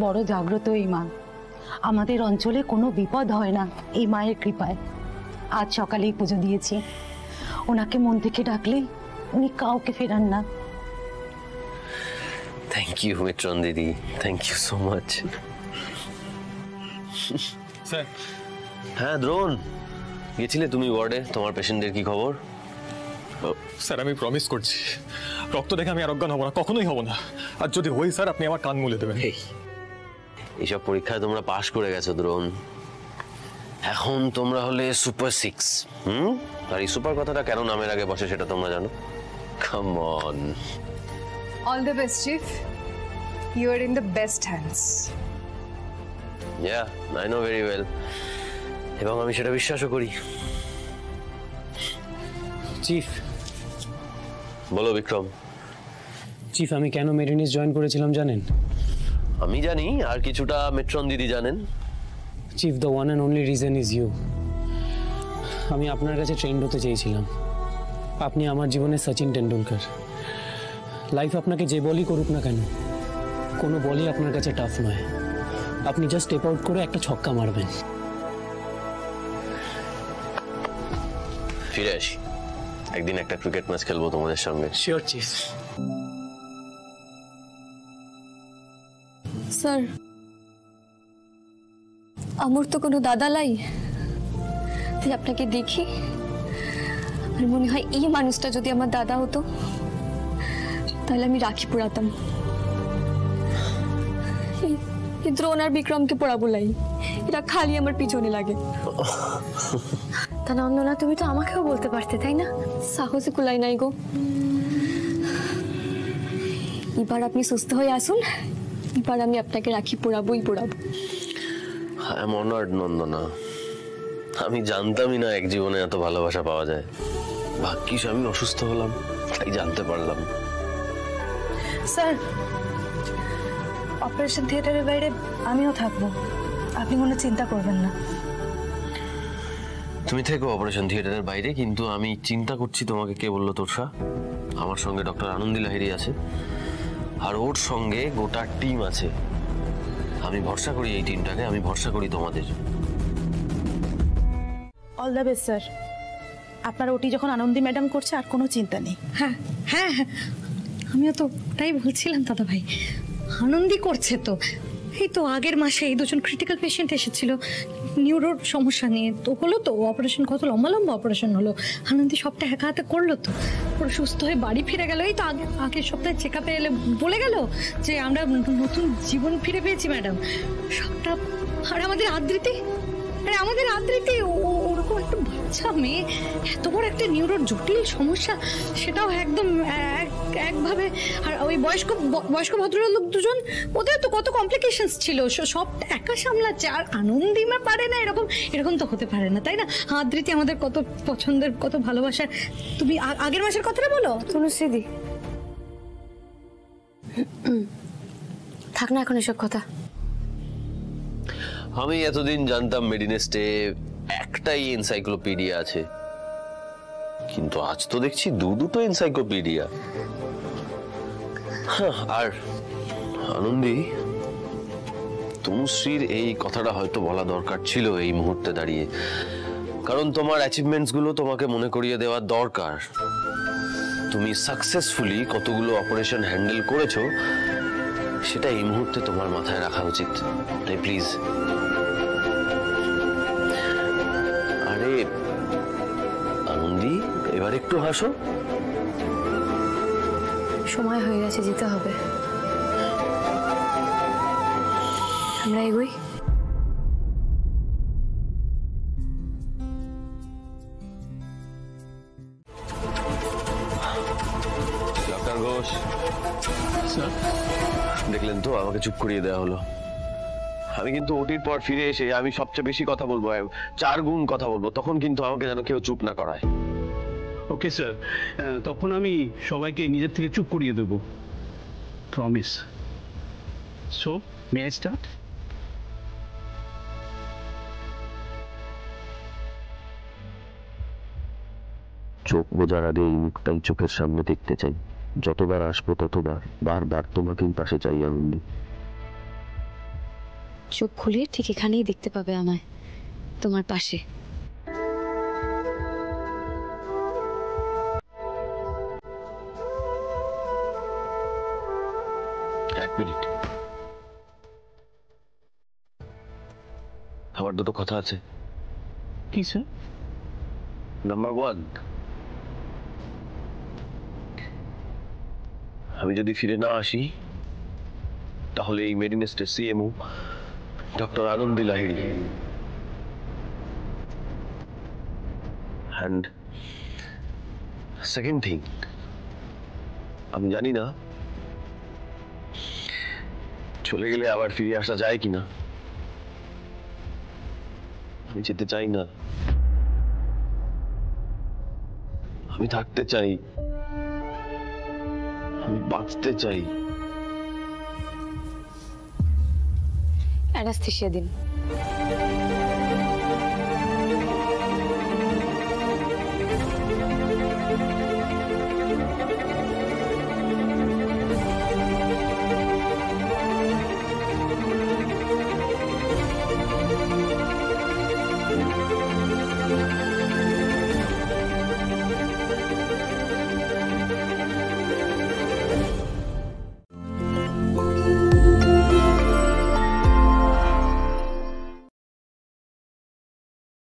বড় জাগ্রত এই মা। আমাদের অঞ্চলে কোনো বিপদ হয় না এই মায়ের কৃপায়। আজ সকালেই পুজো দিয়েছি। ওনাকে মন থেকে ডাকলে উনি কাউকে ফেরান না। থ্যাংক ইউ মিত্রন দিদি, thank you so much. Sir. হ্যাঁ দ্রোণ, গেছিলে তুমি ওয়ার্ডে? তোমার পেশেন্টের কি খবর? স্যার আমি প্রমিস করছি রক্ত দেখে আমি আর অজ্ঞান হব না, কখনোই হব না। আর যদি হই স্যার আপনি আমার কান মুলে দেবেন। এইসব পরীক্ষায় তোমরা পাশ করে গেছো দ্রোণ, এখন তোমরা হলে সুপার 6। আর এই সুপার কথাটা কেন নামের আগে বসে সেটা তোমরা জানো? Come on. All the best, Chief. You are in the best hands. Yeah, I know very well. এবং আমি সেটা বিশ্বাসও করি। চিফ। বলো বিক্রম। চিফ, আমি কেন মেরিনিস জয়েন করেছিলাম জানেন? আমি জানি, আর কিছুটা মিত্রন দিদি জানেন। Chief, the one and only reason is you. আমি আপনার কাছে ট্রেন্ড হতে চেয়েছিলাম। আপনি আমার জীবনে সচিন টেন্ডুলকার। লাইফ আপনাকে যে বলই করুক না কেন, কোনো বলই আপনার কাছে টাফ নয়। আপনি জাস্ট স্টেপ আউট করে একটা ছক্কা মারবেন। ফিরে আসি, একদিন একটা ক্রিকেট ম্যাচ খেলবো তোমাদের সঙ্গে। Sure chief. স্যার, আমার তো কোনো দাদা লাই, তাই আপনাকে দেখি আর মনে হয় এই মানুষটা যদি আমার দাদা হতো তাহলে আমি রাখি পড়াতাম। এই দ্রোণ আর বিক্রমকে পড়াবো লাই, এরা খালি আমার পিছনে লাগে। তা নন্দনা, তুমি তো আমাকেও বলতে পারতে, তাই না? সাহসে কুলাই নাই গো। এবার আপনি সুস্থ হয়ে আসুন, এবার আমি আপনাকে রাখি পড়াবোই পড়াবো। আই এম অনার্ড নন্দনা, আমি জানতামই না এক জীবনে এত ভালোবাসা পাওয়া যায়। ভাগ্যিস আমি অসুস্থ হলাম, তাই জানতে পারলাম। স্যার, অপারেশন থিয়েটারের বাইরে আমিও থাকবো, আপনি কোনো চিন্তা করবেন না। তুমি থেকো অপারেশন থিয়েটারের বাইরে, কিন্তু আমি চিন্তা করছি তোমাকে কে বললো তোরসা? আমার সঙ্গে ডক্টর আনন্দী লাহিড়ী আছে, আর ওর সঙ্গে গোটা টিম আছে। আমি ভরসা করি এই টিমটাকে, আমি ভরসা করি তোমাদের। All the best sir. আপনার ওটি যখন আনন্দী ম্যাডাম করছে আর কোনো চিন্তা নেই। হ্যাঁ হ্যাঁ হ্যাঁ, আমিও তো তাই বলছিলাম দাদা ভাই, আনন্দই করছে তো। এই তো আগের মাসে এই দুজন ক্রিটিক্যাল পেশেন্ট এসেছিল নিউরোর সমস্যা নিয়ে, তো হলো তো অপারেশন, কত লম্বা লম্বা অপারেশন হলো। আনন্দী সবটা একা হাতে করলো তো, পুরো সুস্থ হয়ে বাড়ি ফিরে গেল। এই তো আগের সপ্তাহে চেক আপে এলে বলে গেল যে আমরা নতুন জীবন ফিরে পেয়েছি ম্যাডাম, সবটা। আর আমাদের আদ্রিতি, আরে আমাদের আদ্রিতি ওরকম একটা বাচ্চা মেয়ে, এত বড় একটা নিউরোর জটিল সমস্যা, সেটাও একদম একভাবে। আর ওই বয়স্ক ভদ্রলোক দুজন, ওদের তো কত কমপ্লিকেশনস ছিল, সবটা একা সামলাচ্ছে। আর আনন্দিমা পারে না, এরকম তো হতে পারে না, তাই না? আদ্রিতি আমাদের কত পছন্দের, কত ভালোবাসার। তুমি আগের মাসের কথাটা বলো তনুশ্রীদি। থাক না এখন এসব কথা। আমি এতদিন জানতাম মেডিনেস্টে একটাই এনসাইক্লোপিডিয়া আছে, কিন্তু আজ তো দেখছি দুটো এনসাইক্লোপিডিয়া। আর আনন্দী, তনুশ্রীর এই কথাটা হয়তো বলা দরকার ছিল এই মুহূর্তে দাঁড়িয়ে, কারণ তোমার অ্যাচিভমেন্টস গুলো তোমাকে মনে করিয়ে দেওয়া দরকার। তুমি সাকসেসফুলি কতগুলো অপারেশন হ্যান্ডেল করেছো সেটা এই মুহূর্তে তোমার মাথায় রাখা উচিত। তাই প্লিজ। আরে আনন্দী, এবার একটু হাসো। সময় হয়ে গেছে, যেতে হবে। আমরা এগোই। ডক্টর ঘোষ, দেখলেন তো আমাকে চুপ করিয়ে দেওয়া হলো। আমি কিন্তু ওটির পর ফিরে এসে আমি সবচেয়ে বেশি কথা বলবো, 4 গুণ কথা বলবো, তখন কিন্তু আমাকে যেন কেউ চুপ না করায়। ওকে স্যার, তখন আমি সবাইকে নিজের থেকে চুপ করিয়ে দেব, promise. So may I start? চোখ বোঝার আগে এই মুখটাই চোখের সামনে দেখতে চাই। যতবার আসবো ততবার বারবার তোমাকেই পাশে চাই আনন্দী। চোখ খুলে ঠিক এখানেই দেখতে পাবে আমায়, তোমার পাশে। এক মিনিট, আমার দুটো কথা আছে। কি স্যার? নাম্বার ওয়ান, আমি যদি ফিরে না আসি তাহলে এই মেডিনেস্টের CMO doctor Anandi Lahiri and second thing, আমি জানি না চলে গেলে আবার ফিরে আসা যায় কিনা। আমি যেতে চাই না, আমি থাকতে চাই, আমি বাঁচতে চাই। অ্যানাস্থেশিয়া দিন।